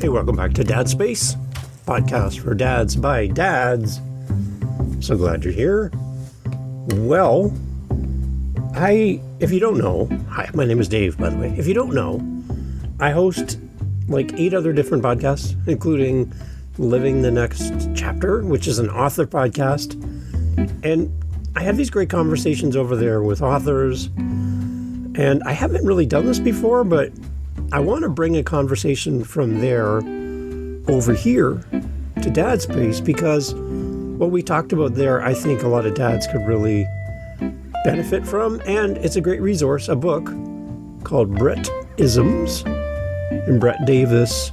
Hey, welcome back to Dad Space, podcast for dads by dads. So glad you're here. Well, if you don't know, hi, my name is Dave, by the way. If you don't know, I host like 8 other different podcasts, including Living the Next Chapter, which is an author podcast. And I have these great conversations over there with authors. And I haven't really done this before, but I want to bring a conversation from there over here to Dad Space, because what we talked about there, I think a lot of dads could really benefit from. And it's a great resource, a book called Bretisms. And Bret Davis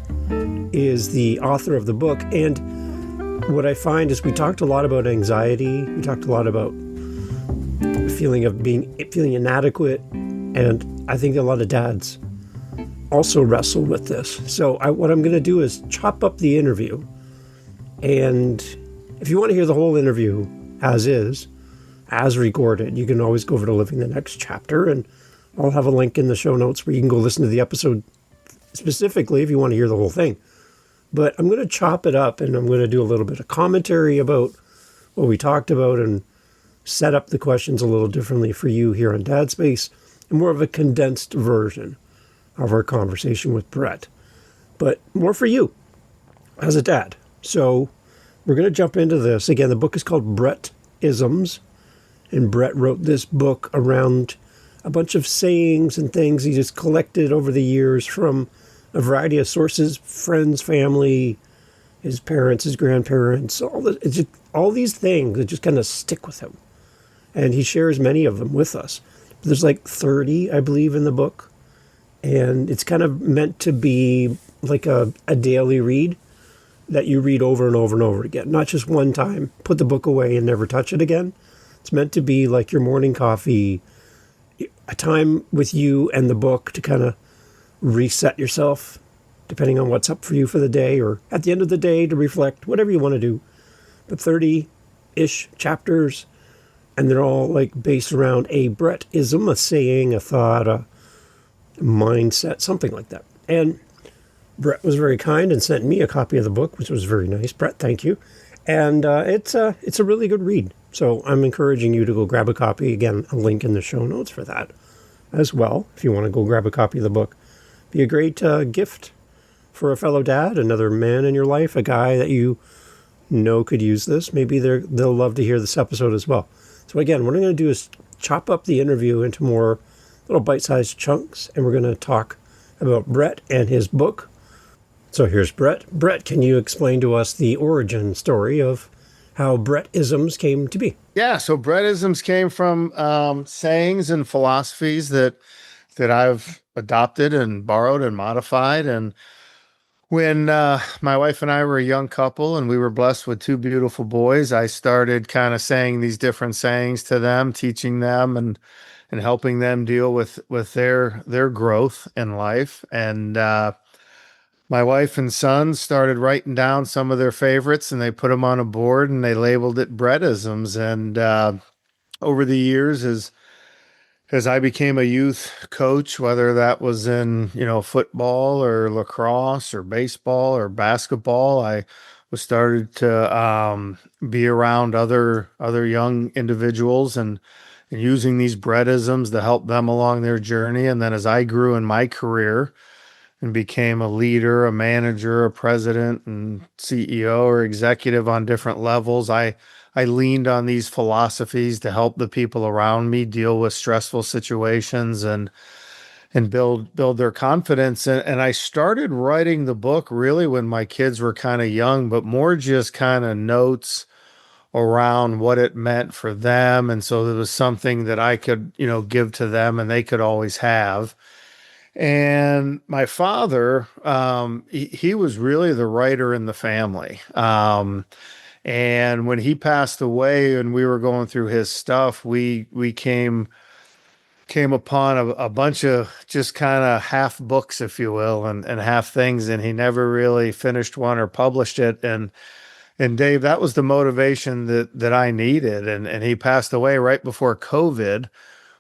is the author of the book. And what I find is we talked a lot about anxiety. We talked a lot about feeling inadequate. And I think a lot of dads also wrestle with this. So what I'm going to do is chop up the interview. And if you want to hear the whole interview as is, as recorded, you can always go over to Living the Next Chapter. And I'll have a link in the show notes where you can go listen to the episode specifically if you want to hear the whole thing. But I'm going to chop it up and I'm going to do a little bit of commentary about what we talked about and set up the questions a little differently for you here on Dad Space, and more of a condensed version of our conversation with Bret, but more for you as a dad. So we're going to jump into this. Again, the book is called Bretisms, and Bret wrote this book around a bunch of sayings and things he just collected over the years from a variety of sources: friends, family, his parents, his grandparents, all these things that just kind of stick with him. And he shares many of them with us. There's like 30, I believe, in the book. And it's kind of meant to be like a daily read that you read over and over and over again. Not just one time, put the book away and never touch it again. It's meant to be like your morning coffee, a time with you and the book to kind of reset yourself, depending on what's up for you for the day, or at the end of the day to reflect, whatever you want to do. But 30-ish chapters, and they're all like based around a Bretism, a saying, a thought, a mindset, something like that. And Bret was very kind and sent me a copy of the book, which was very nice. Bret, thank you. And it's a really good read. So I'm encouraging you to go grab a copy. Again, a link in the show notes for that as well, if you want to go grab a copy of the book. Be a great gift for a fellow dad, another man in your life, a guy that you know could use this. Maybe they'll love to hear this episode as well. So again, what I'm going to do is chop up the interview into more little bite-sized chunks, and we're going to talk about Bret and his book. So here's Bret. Bret, can you explain to us the origin story of how Bretisms came to be? Yeah, so Bretisms came from sayings and philosophies that I've adopted and borrowed and modified. And when my wife and I were a young couple and we were blessed with 2 beautiful boys, I started kind of saying these different sayings to them, teaching them and helping them deal with their growth in life. And my wife and son started writing down some of their favorites, and they put them on a board and they labeled it Bretisms. And over the years, as I became a youth coach, whether that was in, football or lacrosse or baseball or basketball, I was started to be around other young individuals and using these Bretisms to help them along their journey. And then as I grew in my career and became a leader, a manager, a president, and CEO or executive on different levels, I leaned on these philosophies to help the people around me deal with stressful situations and build their confidence. And I started writing the book really when my kids were kind of young, but more just kind of notes around what it meant for them. And so there was something that I could, give to them and they could always have. And my father, he was really the writer in the family. And when he passed away and we were going through his stuff, we came upon a bunch of just kind of half books, if you will, and half things. And he never really finished one or published it. And Dave, that was the motivation that I needed. And he passed away right before COVID,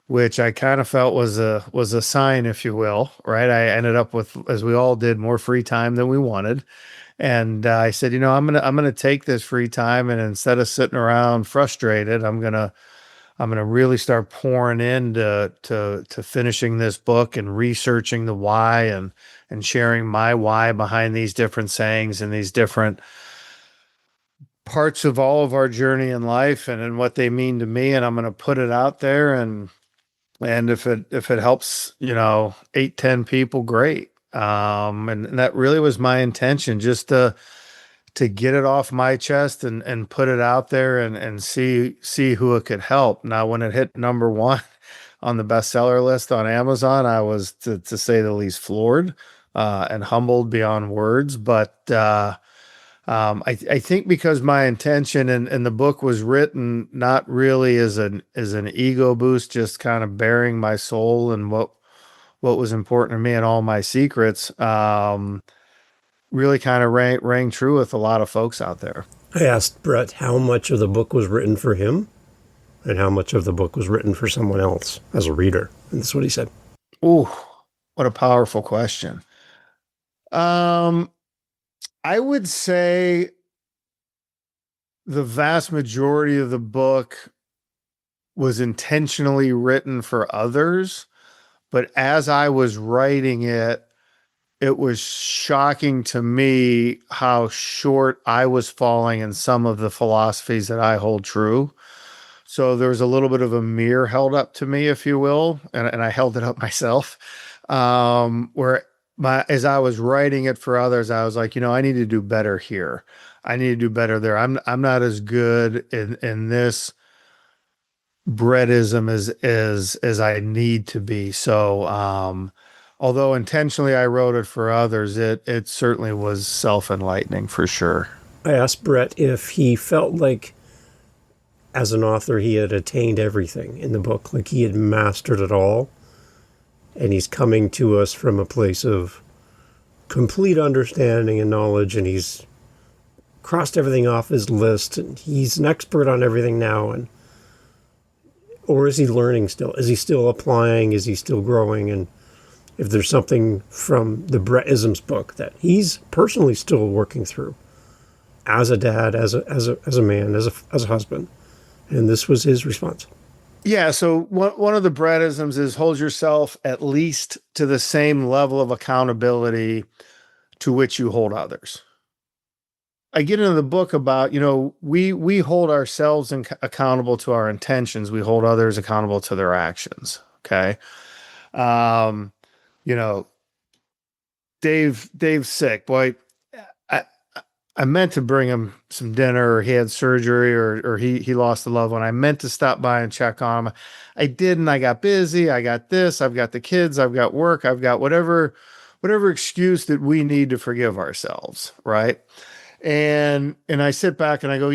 which I kind of felt was a sign, if you will, right? I ended up with, as we all did, more free time than we wanted. And I said, I'm gonna take this free time, and instead of sitting around frustrated, I'm gonna really start pouring into to finishing this book and researching the why, and sharing my why behind these different sayings and these different parts of all of our journey in life, and what they mean to me. And I'm gonna put it out there, and if it helps, 8, 10 people, great. And that really was my intention, just to get it off my chest, and put it out there, and see who it could help. Now, when it hit number one on the bestseller list on Amazon, I was, to say the least, floored, and humbled beyond words. But I think because my intention, and the book was written not really as an ego boost, just kind of bearing my soul and what was important to me and all my secrets, really kind of rang true with a lot of folks out there. I asked Bret how much of the book was written for him and how much of the book was written for someone else as a reader. And that's what he said. Ooh, what a powerful question. I would say the vast majority of the book was intentionally written for others, but as I was writing it, it was shocking to me how short I was falling in some of the philosophies that I hold true. So there was a little bit of a mirror held up to me, if you will, and I held it up myself. Where as I was writing it for others, I was like, I need to do better here. I need to do better there. I'm not as good in this Bretism as I need to be. So although intentionally I wrote it for others, it certainly was self-enlightening for sure. I asked Bret if he felt like, as an author, he had attained everything in the book, like he had mastered it all. And he's coming to us from a place of complete understanding and knowledge, and he's crossed everything off his list, and he's an expert on everything now. Or is he learning still? Is he still applying? Is he still growing? And if there's something from the Bretisms book that he's personally still working through as a dad, as a man, as a husband. And this was his response. Yeah, so one of the Bretisms is hold yourself at least to the same level of accountability to which you hold others. I get into the book about, we hold ourselves accountable to our intentions. We hold others accountable to their actions. Okay. You know, Dave's sick. Boy, I, I meant to bring him some dinner, or he had surgery, or he lost a loved one. I meant to stop by and check on him. I didn't. I got busy. I got this. I've got the kids. I've got work. I've got whatever excuse that we need to forgive ourselves, right? And I sit back and I go,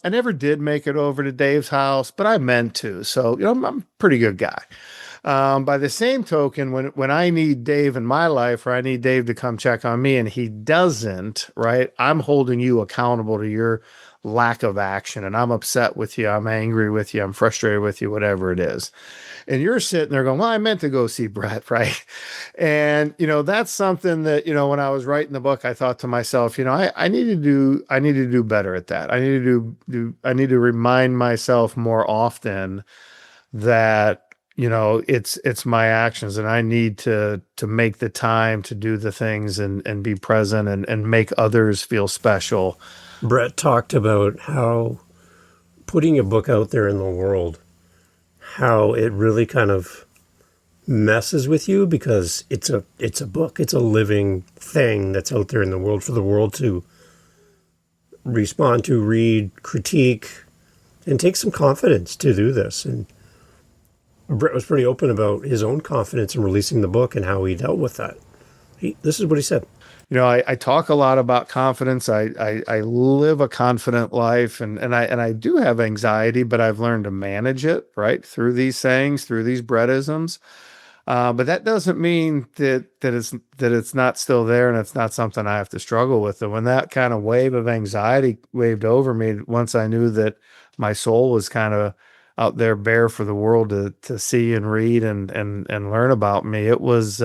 I never did make it over to Dave's house, but I meant to. So, I'm a pretty good guy. By the same token, when I need Dave in my life, or I need Dave to come check on me and he doesn't, right? I'm holding you accountable to your lack of action, and I'm upset with you. I'm angry with you. I'm frustrated with you, whatever it is. And you're sitting there going, well, I meant to go see Bret, right? And, that's something that, when I was writing the book, I thought to myself, I need to do better at that. I need to remind myself more often that, it's my actions, and I need to make the time to do the things and be present and make others feel special. Bret talked about how putting a book out there in the world, how it really kind of messes with you, because it's a book, it's a living thing that's out there in the world for the world to respond to, read, critique, and take some confidence to do this. And Bret was pretty open about his own confidence in releasing the book and how he dealt with that. This is what he said. I talk a lot about confidence. I live a confident life, and I do have anxiety, but I've learned to manage it, right, through these sayings, through these Bretisms. But that doesn't mean that it's not still there, and it's not something I have to struggle with. And when that kind of wave of anxiety waved over me, once I knew that my soul was kind of out there bare for the world to see and read and learn about me. It was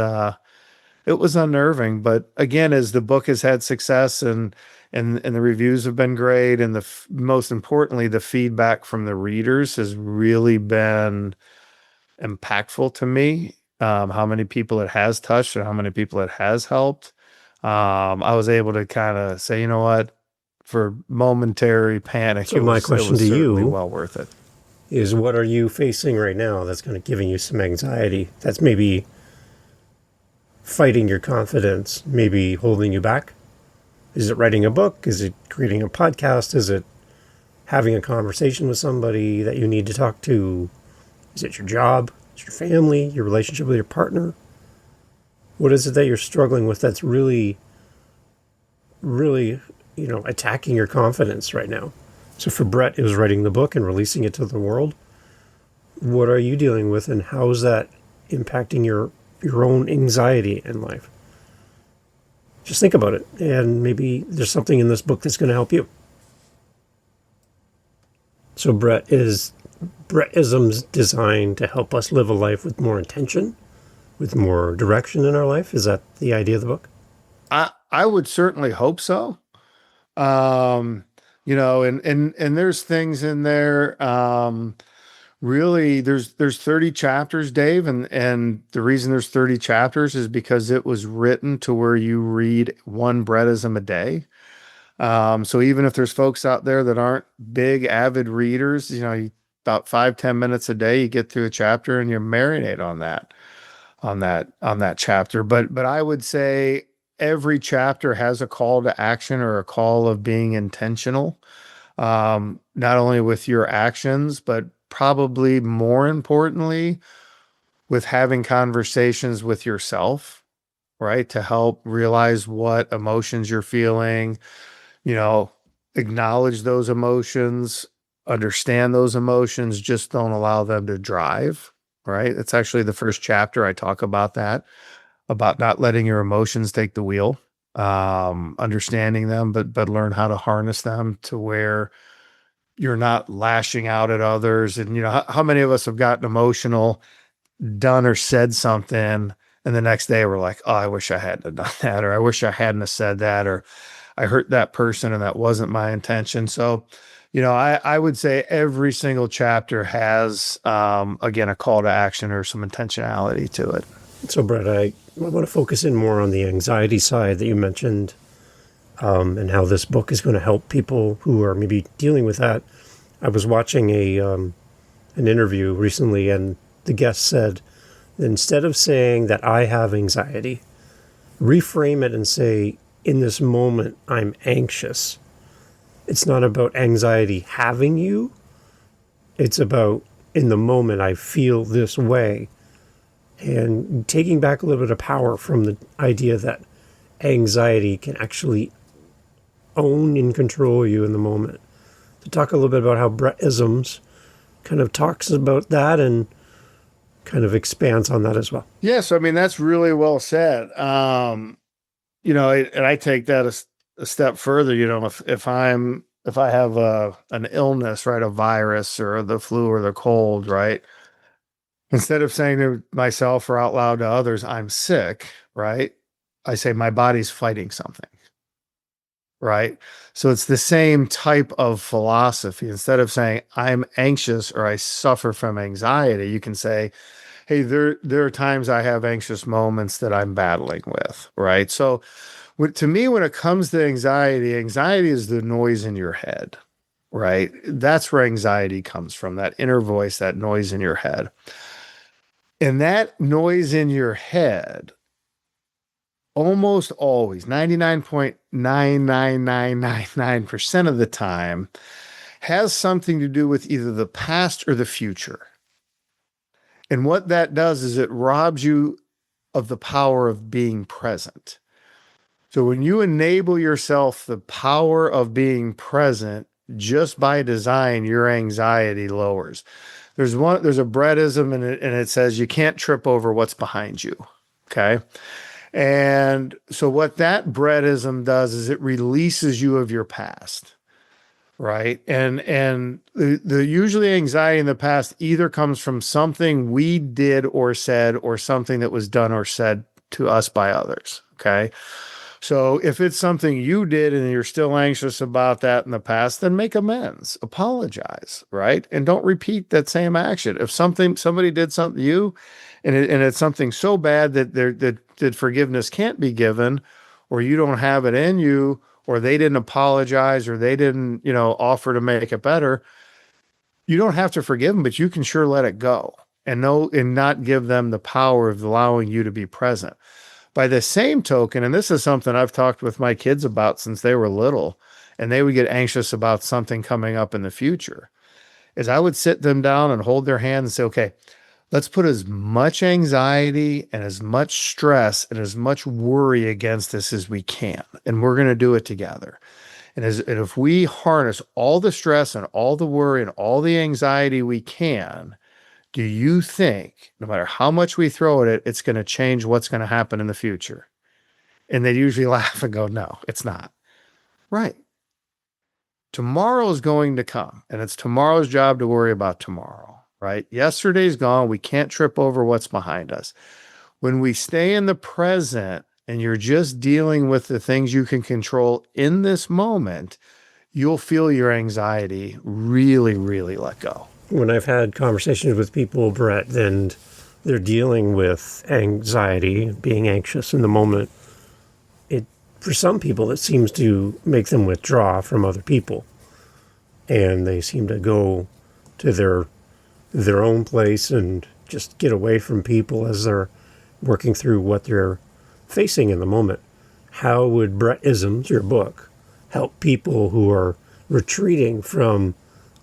unnerving, but again, as the book has had success and the reviews have been great, and most importantly, the feedback from the readers has really been impactful to me. How many people it has touched and how many people it has helped. I was able to kind of say, you know what, for momentary panic, So my it question was to certainly you well worth it. is, what are you facing right now that's kind of giving you some anxiety? That's maybe fighting your confidence, maybe holding you back? Is it writing a book? Is it creating a podcast? Is it having a conversation with somebody that you need to talk to? Is it your job? Is it your family? Your relationship with your partner? What is it that you're struggling with that's really, really, attacking your confidence right now? So for Bret, it was writing the book and releasing it to the world. What are you dealing with, and how is that impacting your own anxiety in life? Just think about it, and maybe there's something in this book that's going to help you. So Bretisms designed to help us live a life with more intention, with more direction in our life. Is that the idea of the book? I would certainly hope so. Um, and there's things in there. Really, there's 30 chapters, Dave, and the reason there's 30 chapters is because it was written to where you read one Bretism a day. So even if there's folks out there that aren't big avid readers, about 5-10 minutes a day, you get through a chapter and you marinate on that chapter. But I would say every chapter has a call to action or a call of being intentional, not only with your actions, but probably more importantly, with having conversations with yourself, right? To help realize what emotions you're feeling, you know, acknowledge those emotions, understand those emotions, just don't allow them to drive, right? It's actually the first chapter. I talk about that, about not letting your emotions take the wheel, understanding them, but learn how to harness them to where you're not lashing out at others. And, how many of us have gotten emotional, done or said something, and the next day we're like, oh, I wish I hadn't have done that, or I wish I hadn't have said that, or I hurt that person and that wasn't my intention. So, I would say every single chapter has, again, a call to action or some intentionality to it. So Bret, I want to focus in more on the anxiety side that you mentioned, and how this book is going to help people who are maybe dealing with that. I was watching an interview recently, and the guest said, instead of saying that I have anxiety, reframe it and say, in this moment, I'm anxious. It's not about anxiety having you. It's about, in the moment, I feel this way. And taking back a little bit of power from the idea that anxiety can actually own and control you in the moment. To talk a little bit about how Bretisms kind of talks about that and kind of expands on that as well. Yes, I mean, that's really well said. And I take that a step further. If I have an illness, right, a virus or the flu or the cold, right, instead of saying to myself or out loud to others, I'm sick, right, I say my body's fighting something, right? So it's the same type of philosophy. Instead of saying I'm anxious or I suffer from anxiety, you can say, hey, there are times I have anxious moments that I'm battling with, right? So to me, when it comes to anxiety is the noise in your head, right? That's where anxiety comes from, that inner voice, that noise in your head. And that noise in your head, almost always, 99.99999% of the time, has something to do with either the past or the future. And what that does is it robs you of the power of being present. So when you enable yourself the power of being present, just by design, your anxiety lowers. There's a Bretism and it says you can't trip over what's behind you. Okay. And so what that Bretism does is it releases you of your past. right? And the usually anxiety in the past either comes from something we did or said, or something that was done or said to us by others. Okay. So if it's something you did and you're still anxious about that in the past, then make amends, apologize, right? And don't repeat that same action. If somebody did something to you, and it's something so bad that forgiveness can't be given, or you don't have it in you, or they didn't apologize, or they didn't, offer to make it better, you don't have to forgive them, but you can sure let it go and not give them the power of allowing you to be present. By the same token, and this is something I've talked with my kids about since they were little, and they would get anxious about something coming up in the future, is I would sit them down and hold their hand and say, okay, let's put as much anxiety and as much stress and as much worry against this as we can. And we're going to do it together. And if we harness all the stress and all the worry and all the anxiety we can, do you think, no matter how much we throw at it, it's going to change what's going to happen in the future? And they usually laugh and go, no, it's not. Right. Tomorrow is going to come, and it's tomorrow's job to worry about tomorrow, right? Yesterday's gone. We can't trip over what's behind us. When we stay in the present and you're just dealing with the things you can control in this moment, you'll feel your anxiety really, really let go. When I've had conversations with people, Bret, and they're dealing with anxiety, being anxious in the moment, for some people, it seems to make them withdraw from other people. And they seem to go to their own place and just get away from people as they're working through what they're facing in the moment. How would Bretisms, your book, help people who are retreating from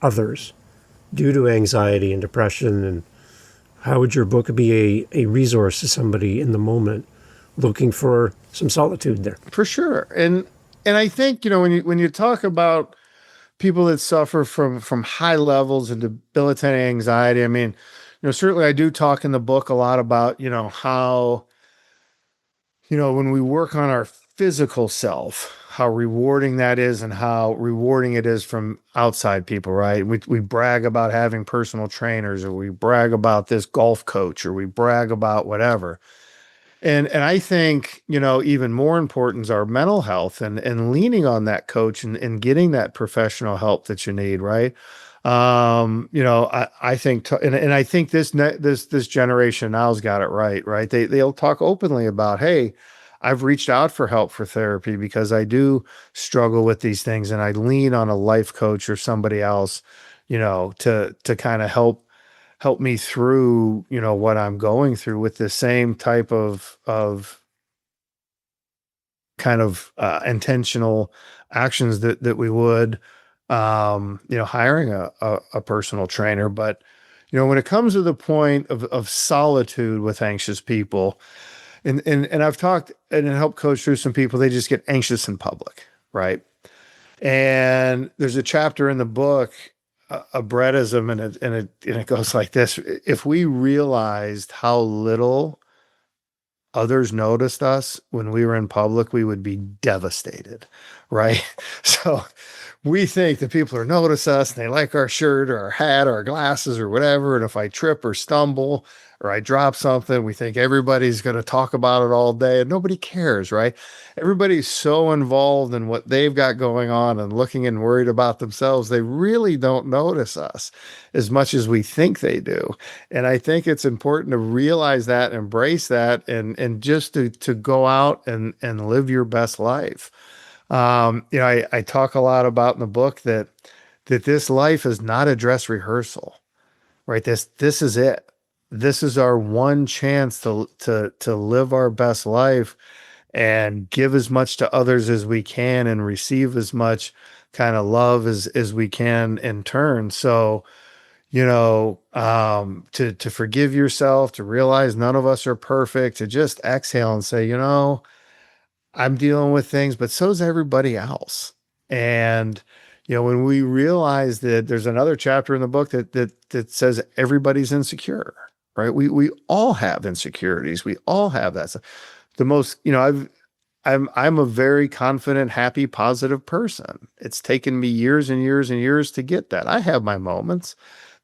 others due to anxiety and depression? And how would your book be a resource to somebody in the moment looking for some solitude there? For sure. And I think, when you talk about people that suffer from high levels of debilitating anxiety, I mean, certainly I do talk in the book a lot about, how, when we work on our physical self, how rewarding that is and how rewarding it is from outside people, right? We brag about having personal trainers, or we brag about this golf coach, or we brag about whatever. And I think, even more important is our mental health and leaning on that coach and getting that professional help that you need, right? I think, and I think this generation now's got it right? They'll talk openly about, hey, I've reached out for help for therapy because I do struggle with these things, and I lean on a life coach or somebody else, to kind of help me through, what I'm going through, with the same type of kind of intentional actions that we would, hiring a personal trainer. But, when it comes to the point of solitude with anxious people, and I've talked and helped coach through some people, they just get anxious in public, right? And there's a chapter in the book, a Bretism, and it goes like this: if we realized how little others noticed us when we were in public, we would be devastated, right? So we think that people are notice us and they like our shirt or our hat or our glasses or whatever. And if I trip or stumble or I drop something, we think everybody's going to talk about it all day, and nobody cares, right? Everybody's so involved in what they've got going on and looking and worried about themselves, they really don't notice us as much as we think they do. And I think it's important to realize that, embrace that, and just to go out and live your best life. I talk a lot about in the book that this life is not a dress rehearsal, right? This is it. This is our one chance to live our best life and give as much to others as we can and receive as much kind of love as we can in turn. So, to forgive yourself, to realize none of us are perfect, to just exhale and say, I'm dealing with things, but so's everybody else. And, when we realize that, there's another chapter in the book that says everybody's insecure, right? We all have insecurities. We all have that. The most, I'm a very confident, happy, positive person. It's taken me years and years and years to get that. I have my moments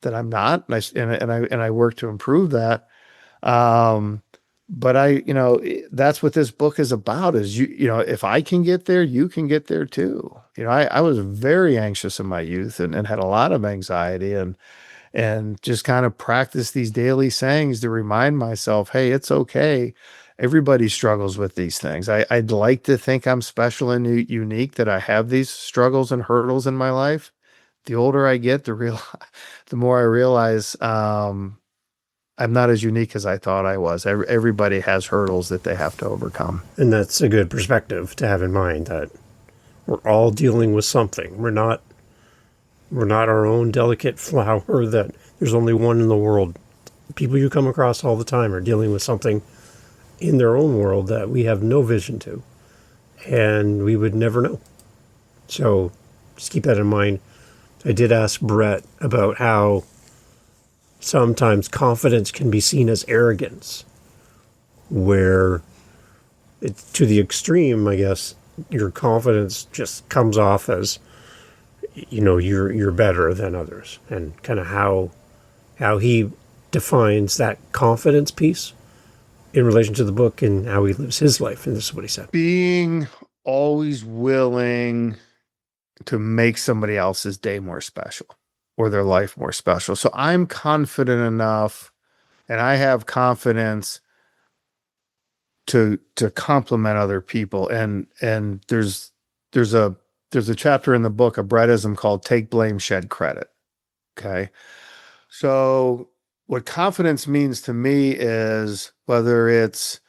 that I'm not, and I work to improve that. Um, but that's what this book is about is if I can get there, you can get there too. I was very anxious in my youth and had a lot of anxiety and just kind of practice these daily sayings to remind myself, hey, it's okay. Everybody struggles with these things. I'd like to think I'm special and unique, that I have these struggles and hurdles in my life. The older I get, the more I realize I'm not as unique as I thought I was. Everybody has hurdles that they have to overcome. And that's a good perspective to have in mind, that we're all dealing with something. We're not our own delicate flower that there's only one in the world. People you come across all the time are dealing with something in their own world that we have no vision to, and we would never know. So just keep that in mind. I did ask Bret about how sometimes confidence can be seen as arrogance, where it's to the extreme, I guess, your confidence just comes off as, you're better than others, and kind of how he defines that confidence piece in relation to the book and how he lives his life. And this is what he said. Being always willing to make somebody else's day more special or their life more special. So I'm confident enough and I have confidence to compliment other people. And there's a chapter in the book, a Bretism called Take Blame, Shed Credit. Okay. So what confidence means to me is, whether it's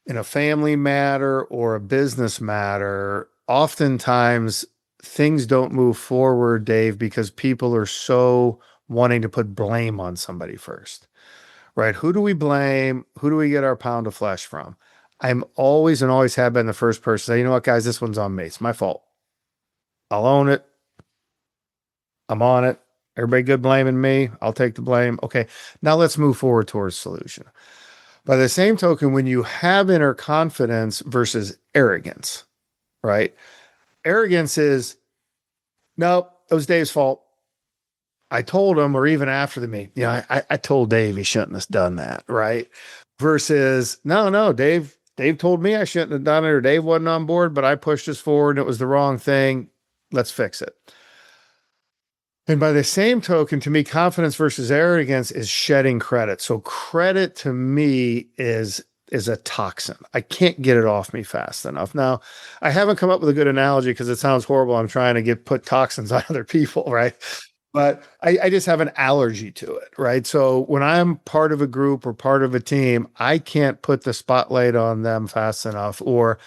in a family matter or a business matter, oftentimes things don't move forward, Dave, because people are so wanting to put blame on somebody first, right? Who do we blame? Who do we get our pound of flesh from? I'm always and always have been the first person to say, you know what, guys, this one's on me. It's my fault. I'll own it. I'm on it. Everybody good blaming me. I'll take the blame. Okay. Now let's move forward towards solution. By the same token, when you have inner confidence versus arrogance, right? Arrogance is, nope, it was Dave's fault. I told him, or even after the meeting, I told Dave he shouldn't have done that, right? Versus, no, Dave told me I shouldn't have done it, or Dave wasn't on board, but I pushed us forward and it was the wrong thing. Let's fix it. And by the same token, to me, confidence versus arrogance is shedding credit. So credit to me is a toxin. I can't get it off me fast enough. Now, I haven't come up with a good analogy because it sounds horrible. I'm trying to put toxins on other people, right? But I just have an allergy to it, right? So when I'm part of a group or part of a team, I can't put the spotlight on them fast enough. Or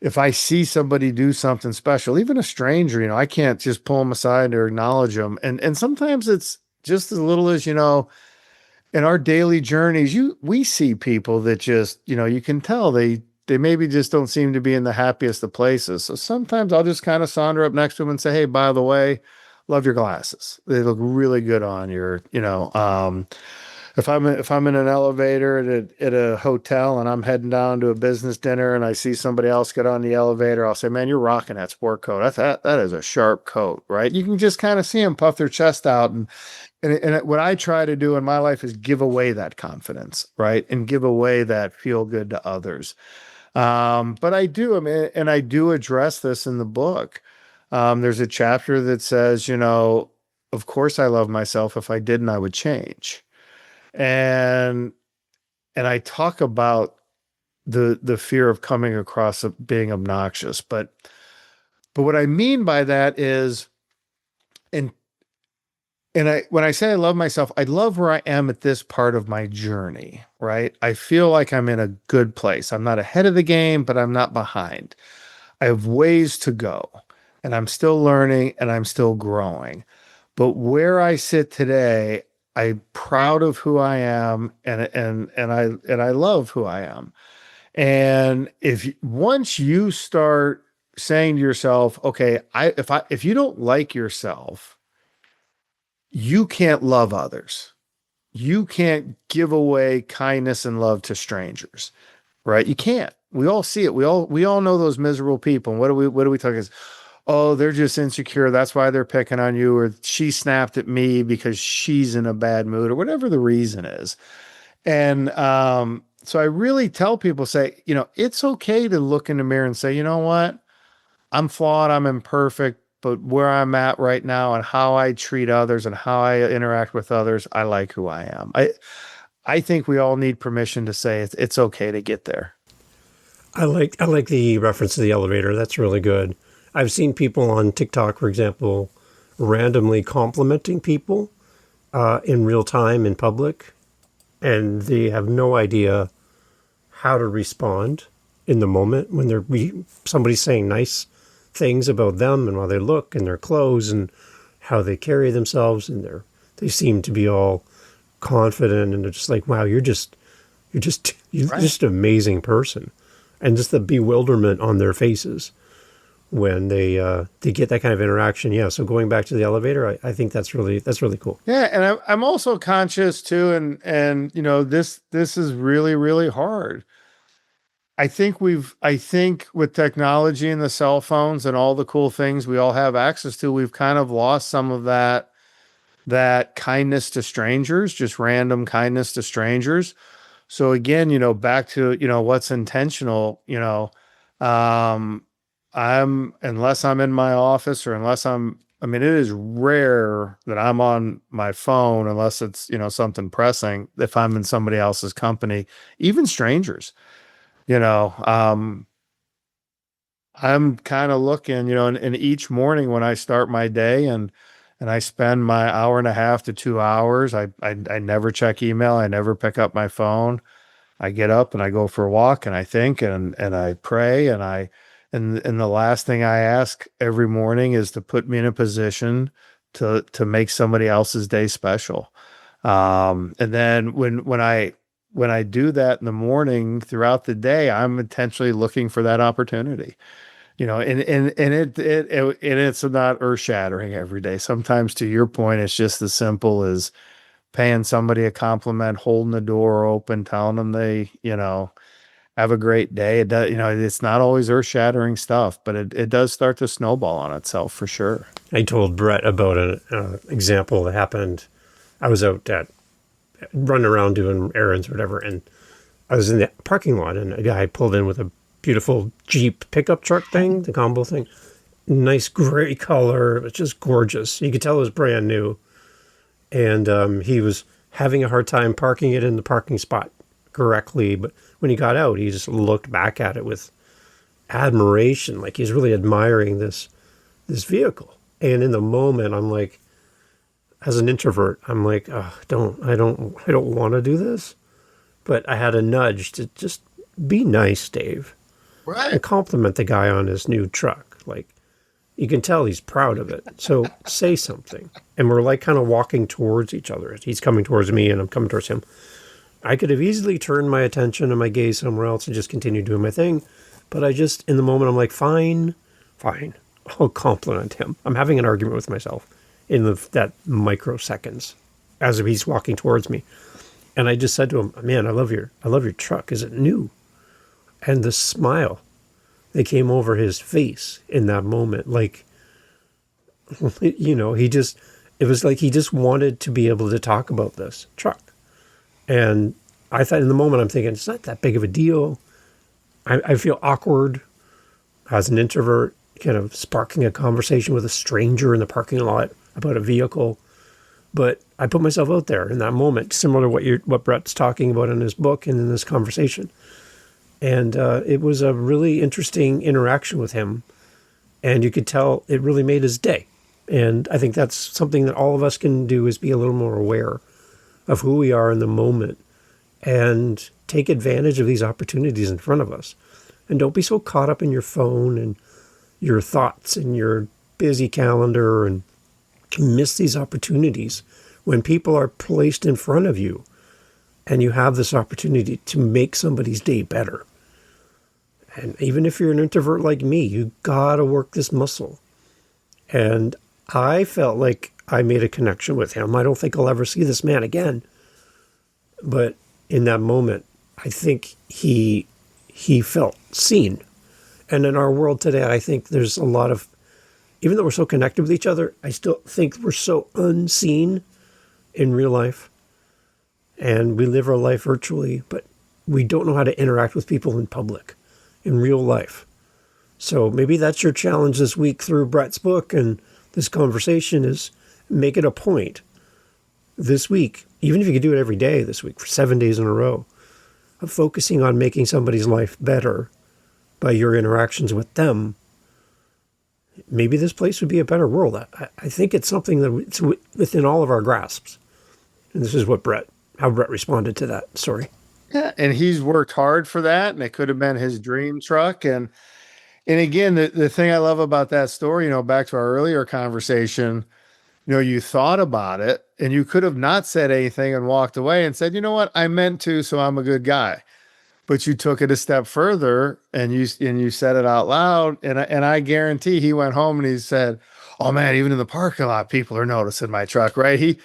if I see somebody do something special, even a stranger, I can't just pull them aside or acknowledge them. And sometimes it's just as little as, in our daily journeys, we see people that just, you can tell they maybe just don't seem to be in the happiest of places. So sometimes I'll just kind of saunter up next to them and say, hey, by the way, love your glasses. They look really good on your, if I'm in an elevator at a hotel and I'm heading down to a business dinner and I see somebody else get on the elevator, I'll say, man, you're rocking that sport coat. That is a sharp coat, right? You can just kind of see them puff their chest out. And what I try to do in my life is give away that confidence, right? And give away that feel good to others. But I do address this in the book. There's a chapter that says, of course I love myself. If I didn't, I would change. And I talk about the fear of coming across being obnoxious, but what I mean by that is, and when I say I love myself, I love where I am at this part of my journey, right? I feel like I'm in a good place. I'm not ahead of the game, but I'm not behind. I have ways to go, and I'm still learning and I'm still growing. But where I sit today, I'm proud of who I am, and I love who I am. And once you start saying to yourself, okay, if you don't like yourself, you can't love others. You can't give away kindness and love to strangers, right? You can't. we all see it. We all know those miserable people. And what do we talk is, oh, they're just insecure. That's why they're picking on you, or she snapped at me because she's in a bad mood, or whatever the reason is. And so I really tell people, say, it's okay to look in the mirror and say, you know what? I'm flawed, I'm imperfect, but where I'm at right now and how I treat others and how I interact with others, I like who I am. I think we all need permission to say it's okay to get there. I like the reference to the elevator. That's really good. I've seen people on TikTok, for example, randomly complimenting people in real time in public, and they have no idea how to respond in the moment when somebody's saying nice things about them and how they look and their clothes and how they carry themselves, and they seem to be all confident, and they're just like, wow, you're Right. just an amazing person. And just the bewilderment on their faces when they get that kind of interaction. Yeah. So going back to the elevator, I think that's really cool. Yeah, and I'm also conscious too, and this is really, really hard. I think with technology and the cell phones and all the cool things we all have access to, we've kind of lost some of that kindness to strangers, just random kindness to strangers. So again, back to, what's intentional, um, unless I'm in my office, or I mean, it is rare that I'm on my phone unless it's, something pressing, if I'm in somebody else's company, even strangers, you know, um, I'm kind of looking, and each morning when I start my day and I spend my hour and a half to 2 hours, I never check email. I never pick up my phone. I get up and I go for a walk and I think and I pray and the last thing I ask every morning is to put me in a position to make somebody else's day special. And then when I do that in the morning throughout the day, I'm intentionally looking for that opportunity. And it's not earth shattering every day. Sometimes, to your point, it's just as simple as paying somebody a compliment, holding the door open, telling them they, have a great day. It does, it's not always earth shattering stuff, but it does start to snowball on itself for sure. I told Brett about an example that happened. I was out running around doing errands or whatever, and I was in the parking lot, and a guy pulled in with a beautiful Jeep pickup truck thing, the combo thing. Nice gray color. It was just gorgeous. You could tell it was brand new. And he was having a hard time parking it in the parking spot correctly. But when he got out, he just looked back at it with admiration, like he's really admiring this vehicle. And in the moment, I'm like, as an introvert, I'm like, oh, I don't want to do this. But I had a nudge to just be nice, Dave, and compliment the guy on his new truck. Like, you can tell he's proud of it. So say something. And we're like kind of walking towards each other. He's coming towards me and I'm coming towards him. I could have easily turned my attention and my gaze somewhere else and just continued doing my thing. But I just, in the moment, I'm like, fine. I'll compliment him. I'm having an argument with myself in that microseconds as he's walking towards me. And I just said to him, man, I love your truck. Is it new? And the smile that came over his face in that moment, like, it was like he just wanted to be able to talk about this truck. And I thought in the moment, I'm thinking, it's not that big of a deal. I feel awkward as an introvert, kind of sparking a conversation with a stranger in the parking lot about a vehicle. But I put myself out there in that moment, similar to what Brett's talking about in his book and in this conversation. And it was a really interesting interaction with him. And you could tell it really made his day. And I think that's something that all of us can do, is be a little more aware of who we are in the moment and take advantage of these opportunities in front of us. And don't be so caught up in your phone and your thoughts and your busy calendar and miss these opportunities when people are placed in front of you and you have this opportunity to make somebody's day better. And even if you're an introvert like me, you gotta work this muscle. And I felt like I made a connection with him. I don't think I'll ever see this man again. But in that moment, I think he he felt seen. And in our world today, I think there's a lot of, even though we're so connected with each other, I still think we're so unseen in real life. And we live our life virtually, but we don't know how to interact with people in public, in real life. So maybe that's your challenge this week through Bret's book and this conversation is make it a point this week, even if you could do it every day this week for 7 days in a row, of focusing on making somebody's life better by your interactions with them. Maybe this place would be a better world. I think it's something that it's within all of our grasps. And this is how Bret responded to that story. Yeah, and he's worked hard for that, and it could have been his dream truck. And again, the thing I love about that story, back to our earlier conversation, you thought about it and you could have not said anything and walked away and said, you know what, I meant to, so I'm a good guy. But you took it a step further and you said it out loud. And I guarantee he went home and he said, oh man, even in the parking lot, people are noticing my truck, right? He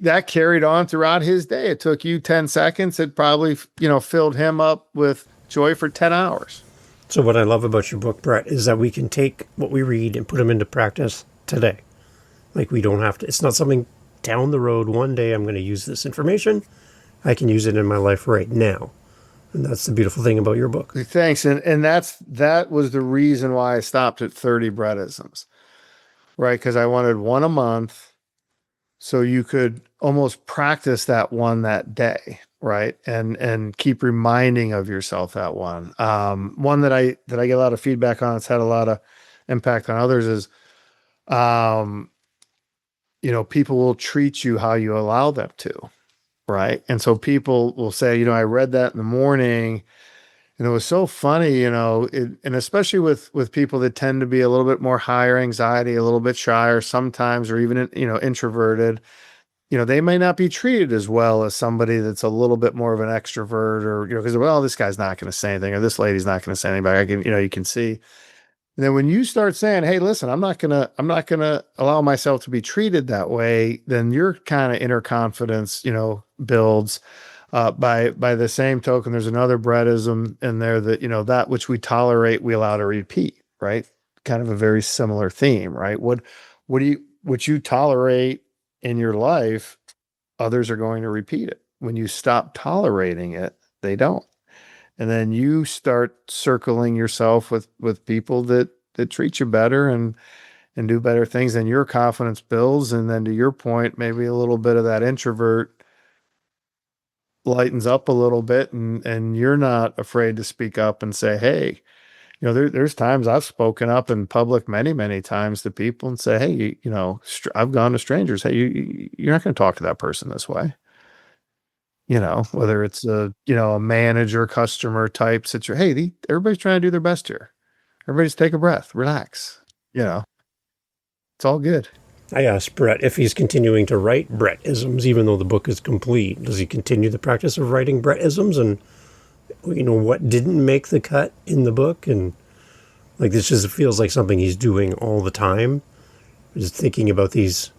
that carried on throughout his day. It took you 10 seconds. It probably, filled him up with joy for 10 hours. So what I love about your book, Bret, is that we can take what we read and put them into practice today. Like we don't have to, it's not something down the road. One day I'm going to use this information. I can use it in my life right now. And that's the beautiful thing about your book. Thanks. And that was the reason why I stopped at 30 Bretisms, right? Because I wanted one a month so you could almost practice that one that day, right? And keep reminding of yourself that one. One that I get a lot of feedback on, it's had a lot of impact on others is, people will treat you how you allow them to. Right. And so people will say, I read that in the morning and it was so funny, and especially with people that tend to be a little bit more higher anxiety, a little bit shyer sometimes, or even, introverted, they may not be treated as well as somebody that's a little bit more of an extrovert or, because, well, this guy's not going to say anything or this lady's not going to say anything. I can, you can see. And then when you start saying, hey, listen, I'm not gonna allow myself to be treated that way, then your kind of inner confidence, builds. By the same token, there's another Bretism in there that, that which we tolerate, we allow to repeat, right? Kind of a very similar theme, right? What you tolerate in your life, others are going to repeat it. When you stop tolerating it, they don't. And then you start circling yourself with people that treat you better and do better things, and your confidence builds. And then to your point, maybe a little bit of that introvert lightens up a little bit and you're not afraid to speak up and say, hey, there's times I've spoken up in public many, many times to people and say, hey, I've gone to strangers. Hey, you're not going to talk to that person this way. Whether it's a manager, customer type situation. Hey, everybody's trying to do their best here. Everybody's take a breath, relax. It's all good. I asked Bret if he's continuing to write Bretisms, even though the book is complete. Does he continue the practice of writing Bretisms? And, what didn't make the cut in the book? And this just feels like something he's doing all the time. Just thinking about these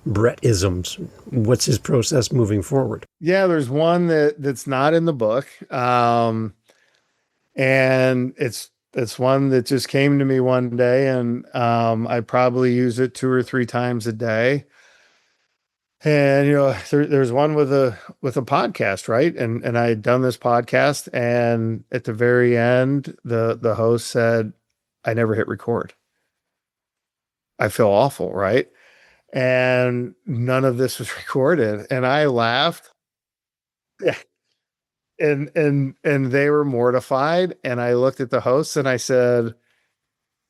Bretisms. What's his process moving forward? Yeah, there's one that's not in the book. And it's one that just came to me one day, and I probably use it 2 or 3 times a day. And there's one with a podcast, right? And I had done this podcast, and at the very end, the host said, "I never hit record. I feel awful, right?" And none of this was recorded, and I laughed. Yeah. And they were mortified, and I looked at the hosts and I said,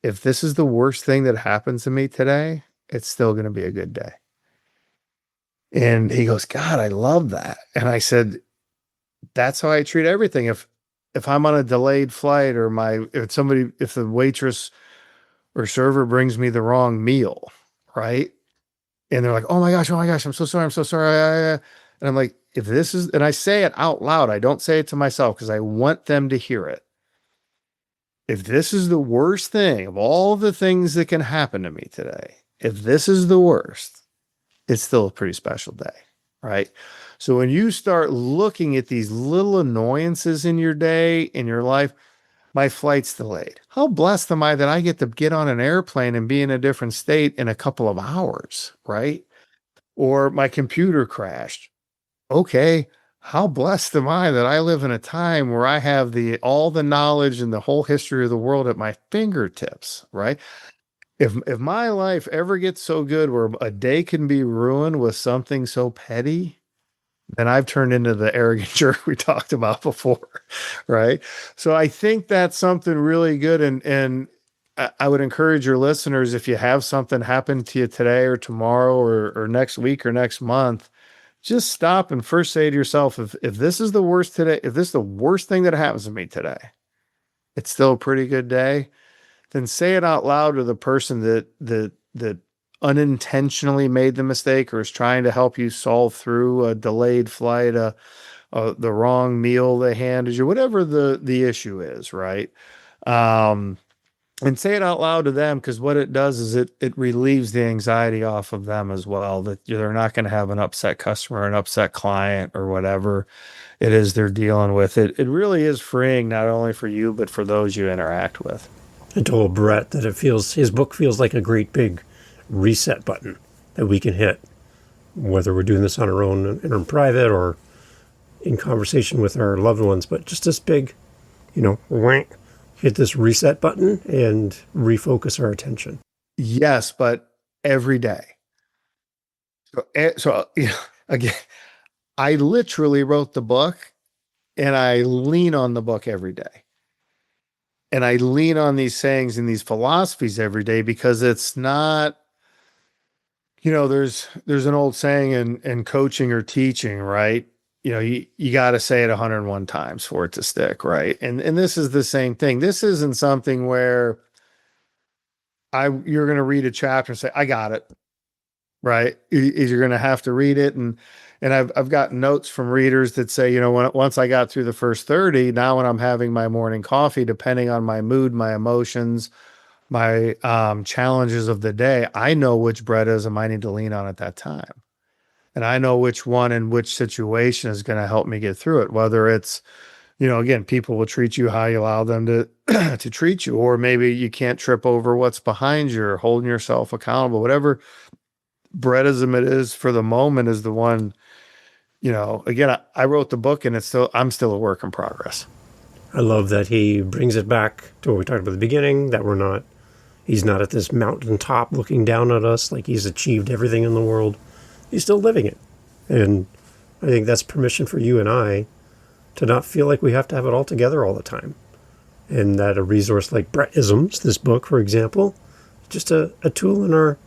if this is the worst thing that happens to me today, it's still going to be a good day. And he goes, God, I love that. And I said, that's how I treat everything. If I'm on a delayed flight or if the waitress or server brings me the wrong meal, right? And they're like, oh my gosh, I'm so sorry. And I'm like, and I say it out loud, I don't say it to myself because I want them to hear it. If this is the worst thing of all the things that can happen to me today, if this is the worst, it's still a pretty special day, right? So when you start looking at these little annoyances in your day, in your life, my flight's delayed. How blessed am I that I get to get on an airplane and be in a different state in a couple of hours, right? Or my computer crashed. Okay, how blessed am I that I live in a time where I have the all the knowledge and the whole history of the world at my fingertips, right? If my life ever gets so good where a day can be ruined with something so petty, then I've turned into the arrogant jerk we talked about before, right? So I think that's something really good, and I would encourage your listeners, if you have something happen to you today or tomorrow or next week or next month, just stop and first say to yourself, if this is the worst today, if this is the worst thing that happens to me today, it's still a pretty good day, then say it out loud to the person that unintentionally made the mistake or is trying to help you solve through a delayed flight, the wrong meal they handed you, whatever the issue is, right? Um, and say it out loud to them, because what it does is it relieves the anxiety off of them as well, that they're not going to have an upset customer, an upset client, or whatever it is they're dealing with. It really is freeing, not only for you but for those you interact with. I told Bret that his book feels like a great big reset button that we can hit, whether we're doing this on our own in private or in conversation with our loved ones, but just this big, whack, hit this reset button and refocus our attention. Yes, but every day. So again, I literally wrote the book and I lean on the book every day. And I lean on these sayings and these philosophies every day, because it's not, there's an old saying in coaching or teaching, right? You got to say it 101 times for it to stick, right? And this is the same thing. This isn't something where you're going to read a chapter and say, I got it, right? You're going to have to read it. And I've gotten notes from readers that say, once I got through the first 30, now when I'm having my morning coffee, depending on my mood, my emotions, my challenges of the day, I know which Bretism I need to lean on at that time. And I know which one and which situation is going to help me get through it. Whether it's, again, people will treat you how you allow them to to treat you, or maybe you can't trip over what's behind you or holding yourself accountable. Whatever Bretism it is for the moment is the one. Again, I wrote the book and I'm still a work in progress. I love that he brings it back to what we talked about at the beginning, that he's not at this mountaintop looking down at us like he's achieved everything in the world. He's still living it. And I think that's permission for you and I to not feel like we have to have it all together all the time. And that a resource like Bretisms, this book, for example, just a tool in our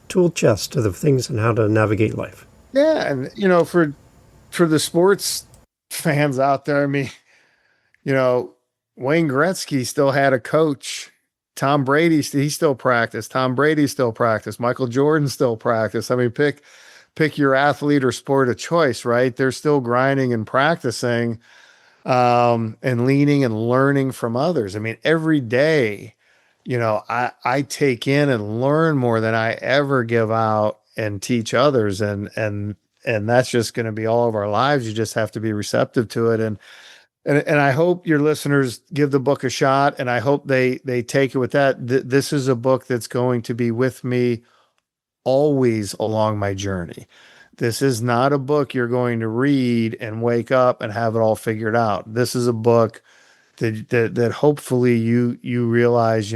tool chest of the things and how to navigate life. Yeah. And, for the sports fans out there, I mean, Wayne Gretzky still had a coach. Tom Brady, he still practiced. Tom Brady still practiced. Michael Jordan still practiced. I mean, pick your athlete or sport of choice, right? They're still grinding and practicing, and leaning and learning from others. I mean, every day, I take in and learn more than I ever give out and teach others. And that's just going to be all of our lives. You just have to be receptive to it. And I hope your listeners give the book a shot, and I hope they take it with that. This is a book that's going to be with me always along my journey. This is not a book you're going to read and wake up and have it all figured out. This is a book that hopefully you realize,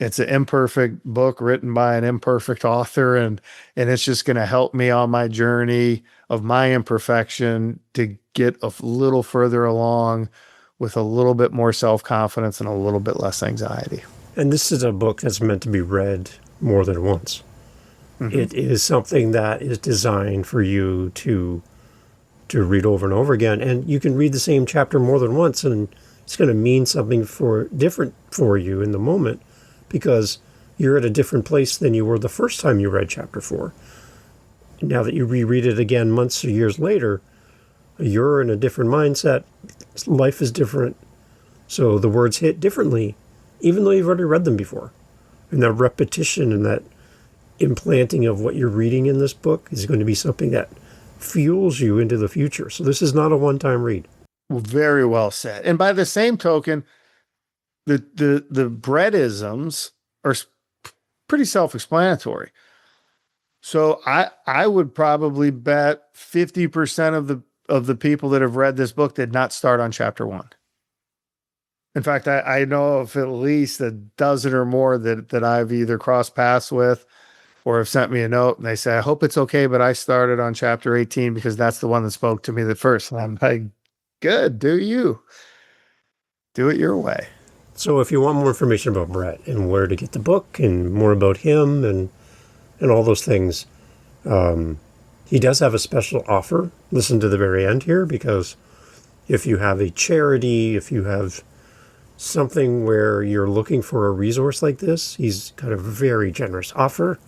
it's an imperfect book written by an imperfect author, and it's just going to help me on my journey of my imperfection to get a little further along with a little bit more self-confidence and a little bit less anxiety. And this is a book that's meant to be read more than once. Mm-hmm. It is something that is designed for you to read over and over again. And you can read the same chapter more than once, and it's going to mean something different for you in the moment, because you're at a different place than you were the first time you read chapter 4. Now that you reread it again months or years later, you're in a different mindset. Life is different. So the words hit differently, even though you've already read them before. And that repetition and that implanting of what you're reading in this book is going to be something that fuels you into the future. So this is not a one-time read. Very well said. And by the same token, the Bretisms are pretty self-explanatory. So I would probably bet 50% of the people that have read this book did not start on chapter one. In fact, I know of at least a dozen or more that I've either crossed paths with or have sent me a note and they say, I hope it's okay, but I started on chapter 18 because that's the one that spoke to me the first. And I'm like, good, do you? Do it your way. So if you want more information about Bret and where to get the book and more about him and all those things, he does have a special offer. Listen to the very end here, because if you have a charity, if you have something where you're looking for a resource like this, he's got a very generous offer.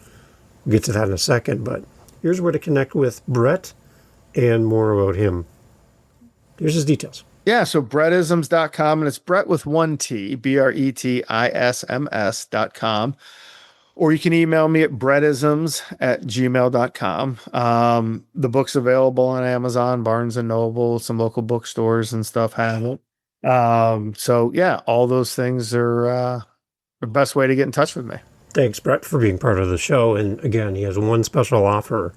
We'll get to that in a second, but here's where to connect with Bret and more about him. Here's his details. Yeah, so bretisms.com, and it's Bret with one T, Bretisms.com. Or you can email me at bretisms@gmail.com. The book's available on Amazon, Barnes & Noble, some local bookstores and stuff have it. So yeah, all those things are the best way to get in touch with me. Thanks, Bret, for being part of the show. And again, he has one special offer.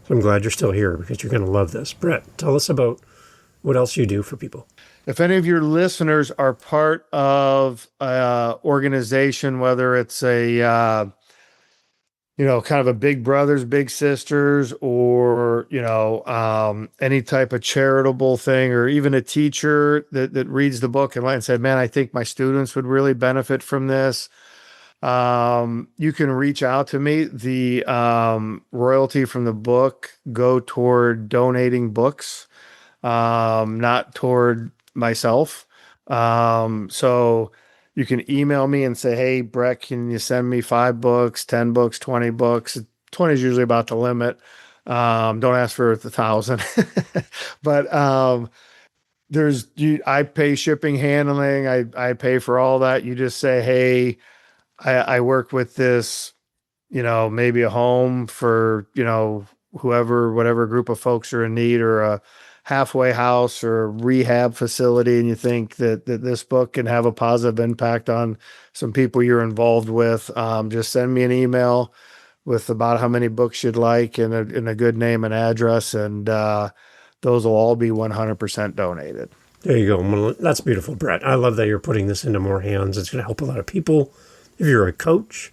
So I'm glad you're still here because you're going to love this. Bret, tell us about what else you do for people. If any of your listeners are part of an organization, whether it's a kind of a Big Brothers, Big Sisters, or, any type of charitable thing, or even a teacher that reads the book and said, man, I think my students would really benefit from this. You can reach out to me. The royalty from the book go toward donating books, not toward myself. So you can email me and say, hey, Bret, can you send me 5 books, 10 books, 20 books? 20 is usually about the limit. Don't ask for 1,000. But I pay shipping, handling. I pay for all that. You just say, hey, I work with this, maybe a home for, whoever, whatever group of folks are in need, or a halfway house or a rehab facility, and you think that this book can have a positive impact on some people you're involved with, just send me an email with about how many books you'd like and a good name and address, and those will all be 100% donated. There you go. Well, that's beautiful, Bret. I love that you're putting this into more hands. It's going to help a lot of people. If you're a coach,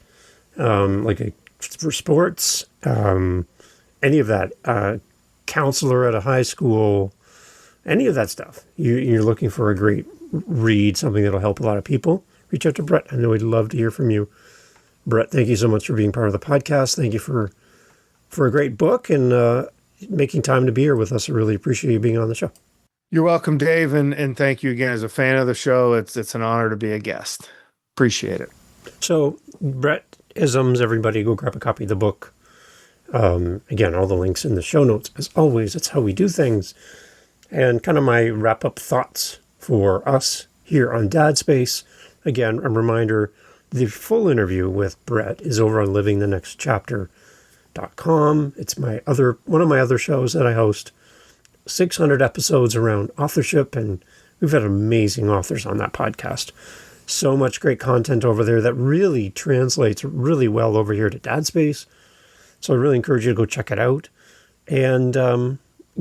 for sports, any of that, counselor at a high school, any of that stuff, you're looking for a great read, something that'll help a lot of people, reach out to Bret. I know he'd love to hear from you. Bret, thank you so much for being part of the podcast. Thank you for a great book and making time to be here with us. I really appreciate you being on the show. You're welcome, Dave, and thank you again. As a fan of the show, it's an honor to be a guest. Appreciate it. So, Bretisms, everybody go grab a copy of the book. Again, all the links in the show notes. As always, that's how we do things. And kind of my wrap-up thoughts for us here on Dad Space. Again, a reminder, the full interview with Bret is over on livingthenextchapter.com. It's one of my other shows that I host. 600 episodes around authorship, and we've had amazing authors on that podcast. So much great content over there that really translates really well over here to Dad Space. So I really encourage you to go check it out and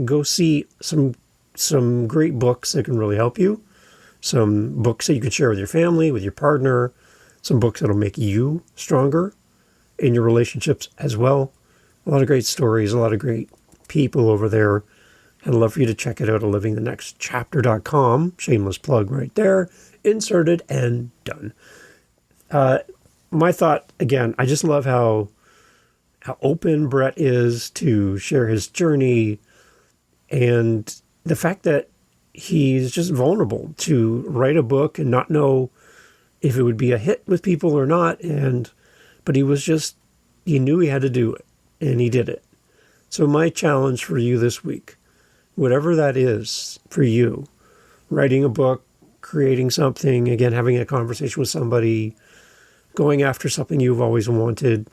go see some great books that can really help you. Some books that you can share with your family, with your partner. Some books that'll make you stronger in your relationships as well. A lot of great stories, a lot of great people over there. I'd love for you to check it out at livingthenextchapter.com. Shameless plug right there. Inserted and done. My thought, again, I just love how open Bret is to share his journey, and the fact that he's just vulnerable to write a book and not know if it would be a hit with people or not. But he knew he had to do it, and he did it. So my challenge for you this week, whatever that is for you, writing a book, creating something, again, having a conversation with somebody, going after something you've always wanted,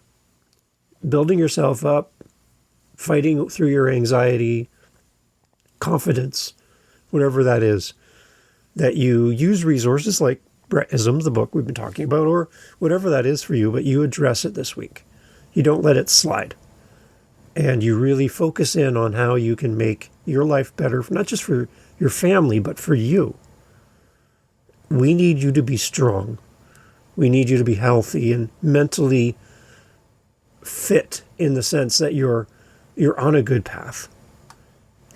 building yourself up, fighting through your anxiety, confidence, whatever that is, that you use resources like Bretisms, the book we've been talking about, or whatever that is for you, but you address it this week. You don't let it slide. And you really focus in on how you can make your life better, not just for your family, but for you. We need you to be strong. We need you to be healthy and mentally fit in the sense that you're on a good path.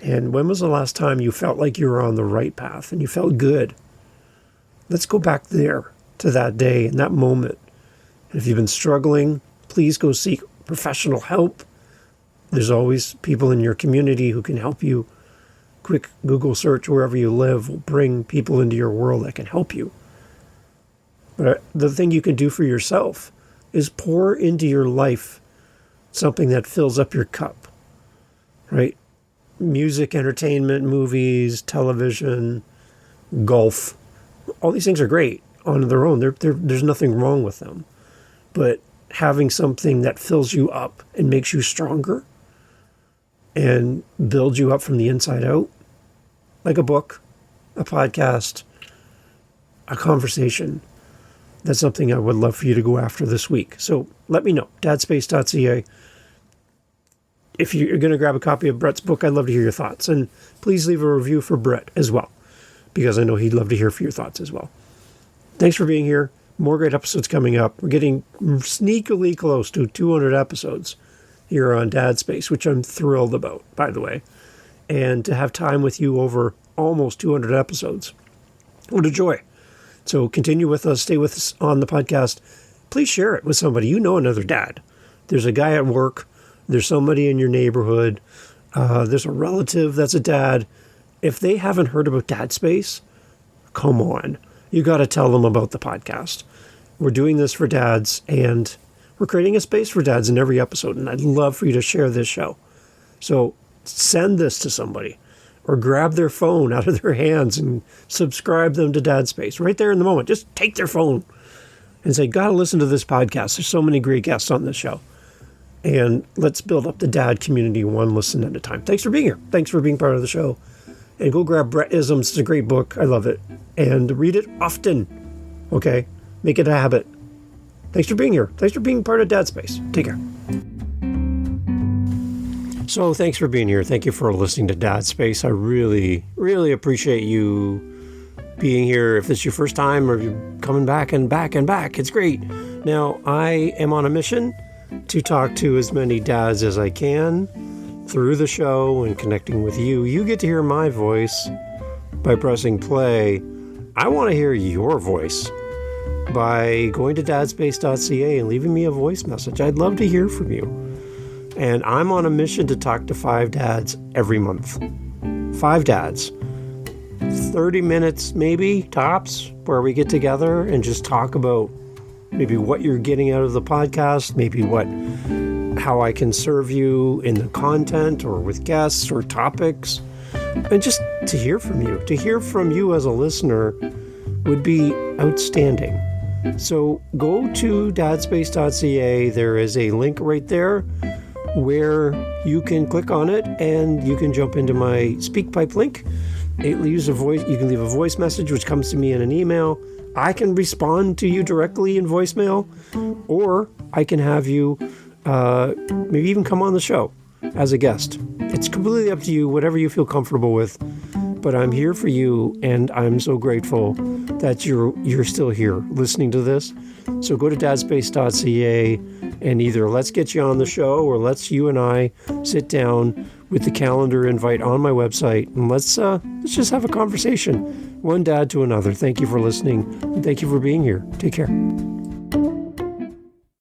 And when was the last time you felt like you were on the right path and you felt good? Let's go back there to that day and that moment. And if you've been struggling, please go seek professional help. There's always people in your community who can help you. Quick Google search wherever you live will bring people into your world that can help you. But the thing you can do for yourself is pour into your life something that fills up your cup, right? Music, entertainment, movies, television, golf. All these things are great on their own. There's nothing wrong with them. But having something that fills you up and makes you stronger and builds you up from the inside out, like a book, a podcast, a conversation, that's something I would love for you to go after this week. So let me know, dadspace.ca. If you're going to grab a copy of Bret's book, I'd love to hear your thoughts. And please leave a review for Bret as well, because I know he'd love to hear your thoughts as well. Thanks for being here. More great episodes coming up. We're getting sneakily close to 200 episodes here on Dad Space, which I'm thrilled about, by the way. And to have time with you over almost 200 episodes. What a joy. So continue with us. Stay with us on the podcast. Please share it with somebody. You know another dad. There's a guy at work. There's somebody in your neighborhood. There's a relative that's a dad. If they haven't heard about Dad Space, come on. You got to tell them about the podcast. We're doing this for dads, and we're creating a space for dads in every episode, and I'd love for you to share this show. So send this to somebody, or grab their phone out of their hands and subscribe them to Dad Space right there in the moment. Just take their phone and say, gotta listen to this podcast. There's so many great guests on this show. And let's build up the dad community one listen at a time. Thanks for being here. Thanks for being part of the show. And go grab Bretisms. It's a great book. I love it. And read it often. Okay? Make it a habit. Thanks for being here. Thanks for being part of Dad Space. Take care. So thanks for being here. Thank you for listening to Dad Space. I really, really appreciate you being here. If it's your first time or you're coming back and back and back, it's great. Now, I am on a mission to talk to as many dads as I can through the show and connecting with you. You get to hear my voice by pressing play. I want to hear your voice by going to dadspace.ca and leaving me a voice message. I'd love to hear from you. And I'm on a mission to talk to 5 dads every month. 5 dads. 30 minutes maybe, tops, where we get together and just talk about maybe what you're getting out of the podcast, maybe how I can serve you in the content or with guests or topics, and just to hear from you. To hear from you as a listener would be outstanding. So go to dadspace.ca. There is a link right there where you can click on it and you can jump into my SpeakPipe link. It leaves a voice. You can leave a voice message, which comes to me in an email. I can respond to you directly in voicemail, or I can have you maybe even come on the show as a guest. It's completely up to you, whatever you feel comfortable with. But I'm here for you, and I'm so grateful that you're still here listening to this. So go to dadspace.ca and either let's get you on the show, or let's you and I sit down with the calendar invite on my website, and let's just have a conversation. One dad to another. Thank you for listening. And thank you for being here. Take care.